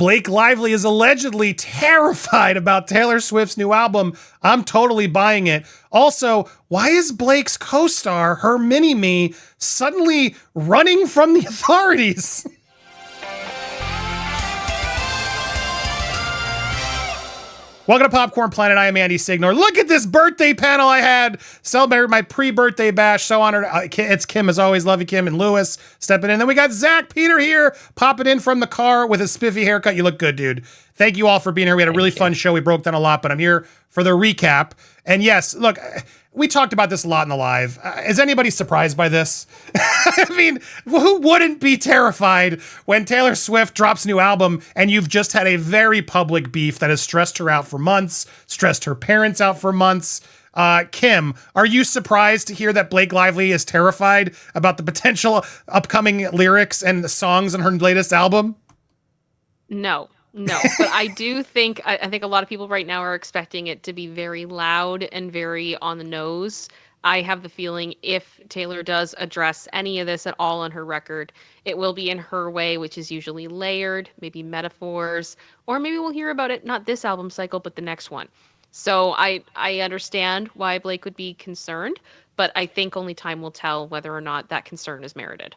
Blake Lively is allegedly terrified about Taylor Swift's new album. I'm totally buying it. Also, why is Blake's co-star, her mini-me, suddenly running from the authorities? Welcome to Popcorn Planet. I am Andy Signore. Look at this birthday panel I had. Celebrated my pre-birthday bash. So honored. It's Kim, as always. Love you, Kim, and Lewis stepping in. Then we got Zach Peter here, popping in from the car with a spiffy haircut. You look good, dude. Thank you all for being here. We had a really fun show. We broke down a lot, but I'm here for the recap. And yes, look, we talked about this a lot in the live. Is anybody surprised by this? I mean, who wouldn't be terrified when Taylor Swift drops a new album and you've just had a very public beef that has stressed her out for months, stressed her parents out for months? Kim, are you surprised to hear that Blake Lively is terrified about the potential upcoming lyrics and songs on her latest album? No, but I do think, I think a lot of people right now are expecting it to be very loud and very on the nose. I have the feeling if Taylor does address any of this at all on her record, it will be in her way, which is usually layered, maybe metaphors, or maybe we'll hear about it, not this album cycle, but the next one. So I understand why Blake would be concerned, but I think only time will tell whether or not that concern is merited.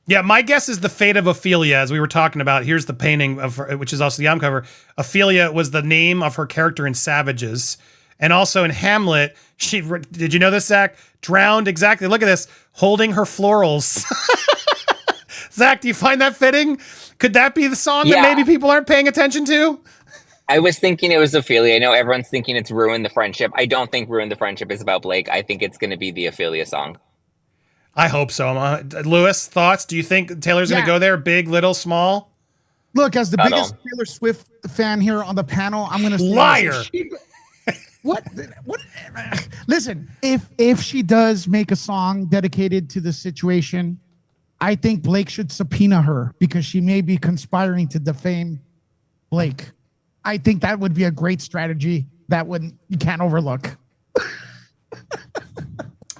Yeah, my guess is the fate of Ophelia, as we were talking about. Here's the painting of her, which is also the album cover. Ophelia was the name of her character in Savages. And also in Hamlet, did you know this, Zach? Drowned, exactly, look at this, holding her florals. Zach, do you find that fitting? Could that be the song that maybe people aren't paying attention to? I was thinking it was Ophelia. I know everyone's thinking it's Ruin the Friendship. I don't think Ruin the Friendship is about Blake. I think it's going to be the Ophelia song. I hope so. Lewis, thoughts? Do you think Taylor's going to go there? Big, little, small? Look, as the biggest Taylor Swift fan here on the panel, I'm going to say... Liar! What? Listen, if she does make a song dedicated to the situation, I think Blake should subpoena her because she may be conspiring to defame Blake. I think that would be a great strategy that you can't overlook.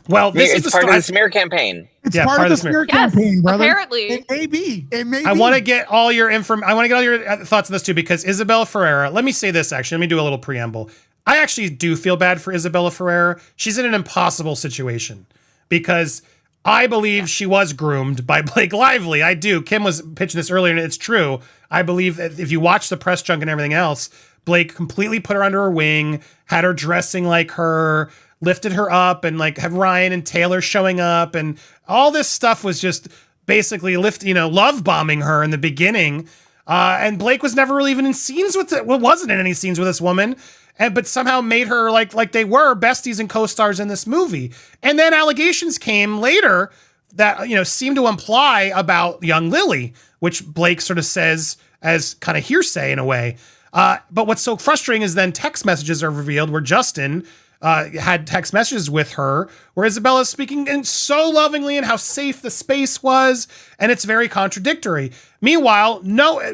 Well, this is part of the smear campaign. It's part of the smear campaign, brother. Apparently. It may be. I want to get all your I want to get all your thoughts on this too, because Isabella Ferrer, let me say this actually. Let me do a little preamble. I actually do feel bad for Isabella Ferrer. She's in an impossible situation because I believe she was groomed by Blake Lively. I do. Kim was pitching this earlier, and it's true. I believe that if you watch the press junk and everything else, Blake completely put her under her wing, had her dressing like her, lifted her up, and like have Ryan and Taylor showing up, and all this stuff was just basically love bombing her in the beginning. And Blake was never really even in scenes with it. Well, wasn't in any scenes with this woman. But somehow made her like they were besties and co-stars in this movie. And then allegations came later that, seemed to imply about young Lily, which Blake sort of says as kind of hearsay in a way. But what's so frustrating is then text messages are revealed where Justin had text messages with her where Isabella's speaking so lovingly and how safe the space was. And it's very contradictory. Meanwhile,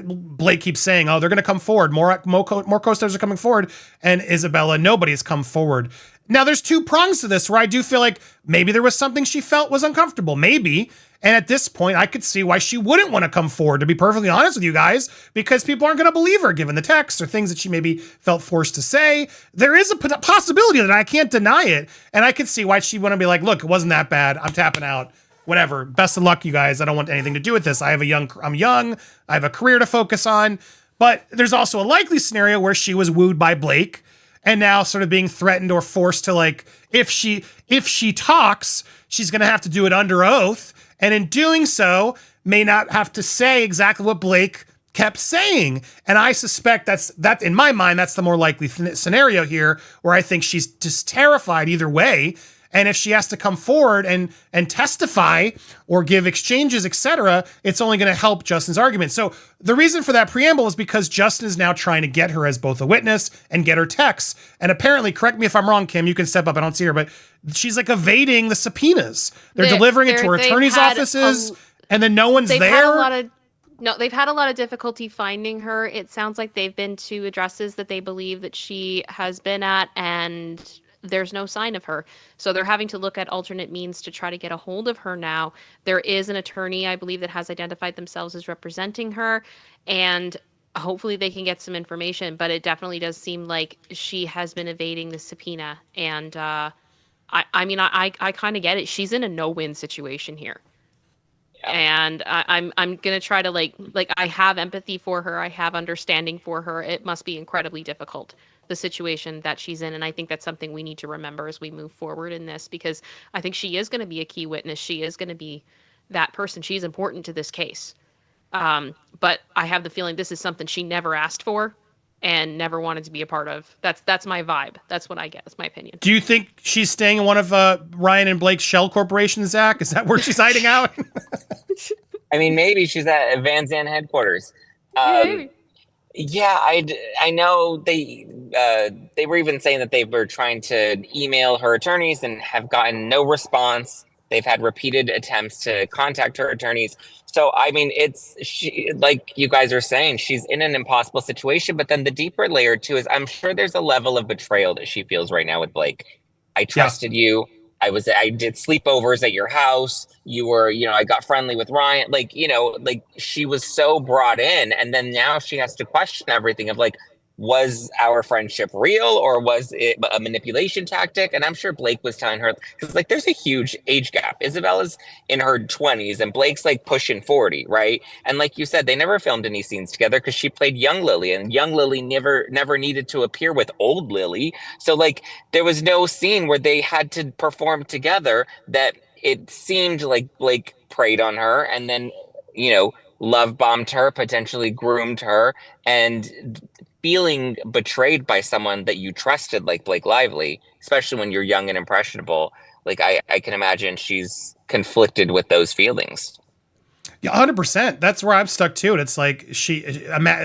Blake keeps saying, they're going to come forward. More co-stars are coming forward. And Isabella, nobody's come forward. Now, there's two prongs to this where I do feel like maybe there was something she felt was uncomfortable. Maybe. And at this point, I could see why she wouldn't want to come forward, to be perfectly honest with you guys, because people aren't going to believe her, given the texts or things that she maybe felt forced to say. There is a possibility that I can't deny it. And I could see why she'd want to be like, look, it wasn't that bad. I'm tapping out. Whatever. Best of luck, you guys. I don't want anything to do with this. I'm young. I have a career to focus on. But there's also a likely scenario where she was wooed by Blake and now sort of being threatened or forced to, if she talks, she's going to have to do it under oath. And in doing so, may not have to say exactly what Blake kept saying. And I suspect that in my mind, that's the more likely scenario here, where I think she's just terrified either way. And if she has to come forward and testify or give exchanges, etc., it's only going to help Justin's argument. So the reason for that preamble is because Justin is now trying to get her as both a witness and get her texts. And apparently, correct me if I'm wrong, Kim, you can step up. I don't see her, but she's evading the subpoenas. They're delivering it to her attorney's offices, and then no one's there. They've had a lot of difficulty finding her. It sounds like they've been to addresses that they believe that she has been at, and there's no sign of her. So they're having to look at alternate means to try to get a hold of her now. There is an attorney, I believe, that has identified themselves as representing her. And hopefully they can get some information, but it definitely does seem like she has been evading the subpoena. And I mean, I kind of get it. She's in a no-win situation here. Yeah. And I'm gonna try to like I have empathy for her. I have understanding for her. It must be incredibly difficult, the situation that she's in, and I think that's something we need to remember as we move forward in this, because I think she is going to be a key witness. She is going to be that person. She's important to this case. But I have the feeling this is something she never asked for and never wanted to be a part of. That's my vibe. That's what I get. That's my opinion. Do you think she's staying in one of Ryan and Blake's shell corporations, Zach? Is that where she's hiding out? I mean, maybe she's at Van Zandt headquarters. Yeah, I know they were even saying that they were trying to email her attorneys and have gotten no response. They've had repeated attempts to contact her attorneys. So, I mean, she, like you guys are saying, she's in an impossible situation. But then the deeper layer too is I'm sure there's a level of betrayal that she feels right now with Blake. I trusted you. I did sleepovers at your house. You were, I got friendly with Ryan. Like, she was so brought in. And then now she has to question everything of like, was our friendship real or was it a manipulation tactic? And I'm sure Blake was telling her, because like there's a huge age gap. Isabella's in her 20s and Blake's like pushing 40, right? And like you said, they never filmed any scenes together because she played young Lily, and young Lily never needed to appear with old Lily. So like there was no scene where they had to perform together that it seemed like Blake preyed on her and then, love bombed her, potentially groomed her, and feeling betrayed by someone that you trusted like Blake Lively, especially when you're young and impressionable. Like I can imagine she's conflicted with those feelings. Yeah, 100%. That's where I'm stuck too. And it's like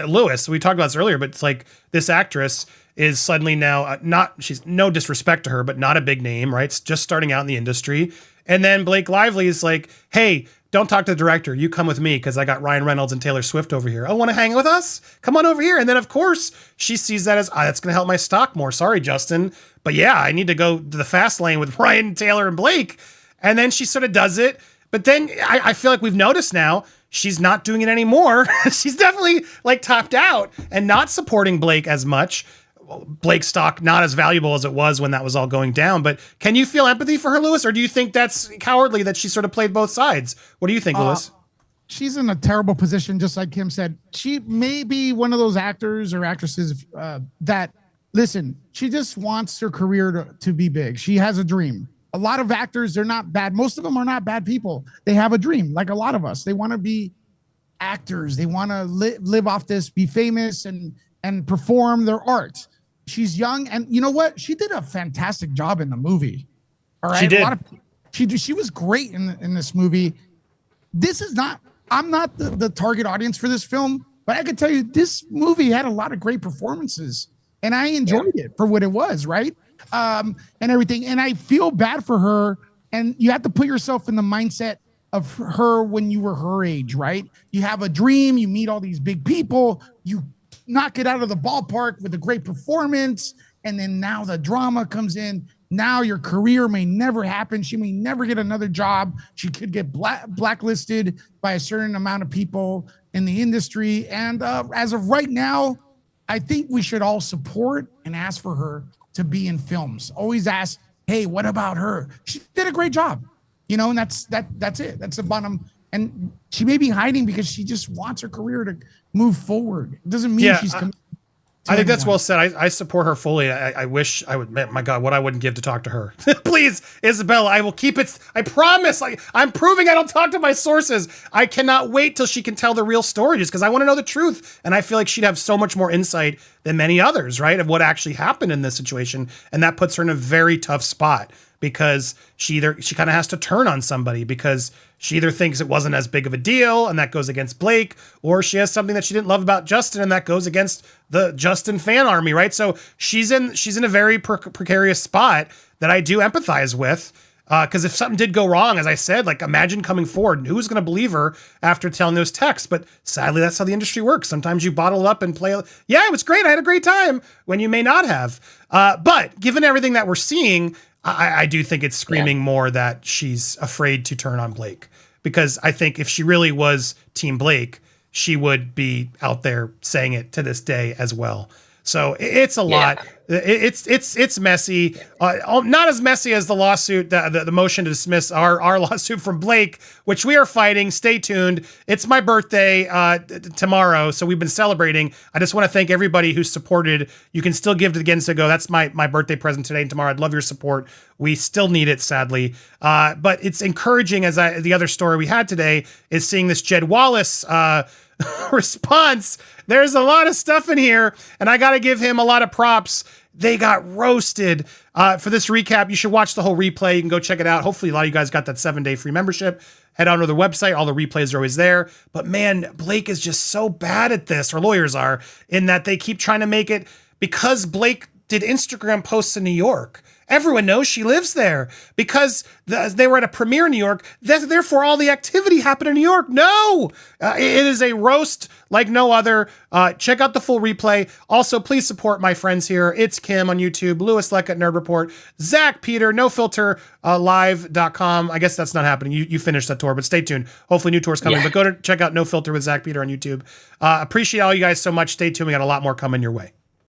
Lewis, we talked about this earlier, but it's like this actress is suddenly now she's no disrespect to her, but not a big name, right? It's just starting out in the industry. And then Blake Lively is like, hey, don't talk to the director. You come with me because I got Ryan Reynolds and Taylor Swift over here. Oh, want to hang with us? Come on over here. And then, of course, she sees that as, that's going to help my stock more. Sorry, Justin. But yeah, I need to go to the fast lane with Ryan, Taylor, and Blake. And then she sort of does it. But then I feel like we've noticed now she's not doing it anymore. She's definitely like topped out and not supporting Blake as much. Blake's stock not as valuable as it was when that was all going down. But can you feel empathy for her, Lewis? Or do you think that's cowardly that she sort of played both sides? What do you think, Lewis? She's in a terrible position, just like Kim said. She may be one of those actors or actresses that, listen, she just wants her career to be big. She has a dream. A lot of actors, they're not bad. Most of them are not bad people. They have a dream, like a lot of us. They want to be actors. They want to live off this, be famous and perform their art. She's young, and you know what? She did a fantastic job in the movie. All right, she did. She was great in this movie. This is not. I'm not the target audience for this film, but I can tell you this movie had a lot of great performances, and I enjoyed it for what it was, right? And everything. And I feel bad for her. And you have to put yourself in the mindset of her when you were her age, right? You have a dream. You meet all these big people. You knock it out of the ballpark with a great performance, and then now the drama comes in. Now your career may never happen. She may never get another job. She could get blacklisted by a certain amount of people in the industry. And as of right now, I think we should all support and ask for her to be in films. Always ask, hey, what about her? She did a great job, and that's it. That's the bottom. And she may be hiding because she just wants her career to move forward. It doesn't mean she's coming. I think that's well said. I support her fully. I wish I would. My God, what I wouldn't give to talk to her. Please, Isabella, I will keep it. I promise. I'm proving I don't talk to my sources. I cannot wait till she can tell the real story, just because I want to know the truth. And I feel like she'd have so much more insight than many others, right, of what actually happened in this situation. And that puts her in a very tough spot because she kind of has to turn on somebody because she either thinks it wasn't as big of a deal and that goes against Blake, or she has something that she didn't love about Justin and that goes against the Justin fan army, right? So she's in a very precarious spot that I do empathize with. Because if something did go wrong, as I said, like imagine coming forward, who's going to believe her after telling those texts? But sadly, that's how the industry works. Sometimes you bottle up and play. Yeah, it was great. I had a great time when you may not have. But given everything that we're seeing, I do think it's screaming more that she's afraid to turn on Blake, because I think if she really was Team Blake, she would be out there saying it to this day as well. So it's a lot. It's messy. Not as messy as the lawsuit, the motion to dismiss our lawsuit from Blake, which we are fighting. Stay tuned. It's my birthday tomorrow, so we've been celebrating. I just want to thank everybody who supported. You can still give to the Against Go. That's my birthday present today and tomorrow. I'd love your support. We still need it, sadly. But it's encouraging, as the other story we had today is seeing this Jed Wallace response. There's a lot of stuff in here, and I got to give him a lot of props. They got roasted. For this recap, you should watch the whole replay. You can go check it out. Hopefully, a lot of you guys got that 7-day free membership. Head on to their website. All the replays are always there. But man, Blake is just so bad at this, or lawyers are, in that they keep trying to make it because Blake did Instagram posts in New York. Everyone knows she lives there because they were at a premiere in New York. Therefore, all the activity happened in New York. No, it is a roast like no other. Check out the full replay. Also, please support my friends here. It's Kim on YouTube, Louis Leck at Nerd Report, Zach Peter, No Filter Live.com. I guess that's not happening. You finished that tour, but stay tuned. Hopefully, new tour's coming. But go to check out No Filter with Zach Peter on YouTube. Appreciate all you guys so much. Stay tuned. We got a lot more coming your way.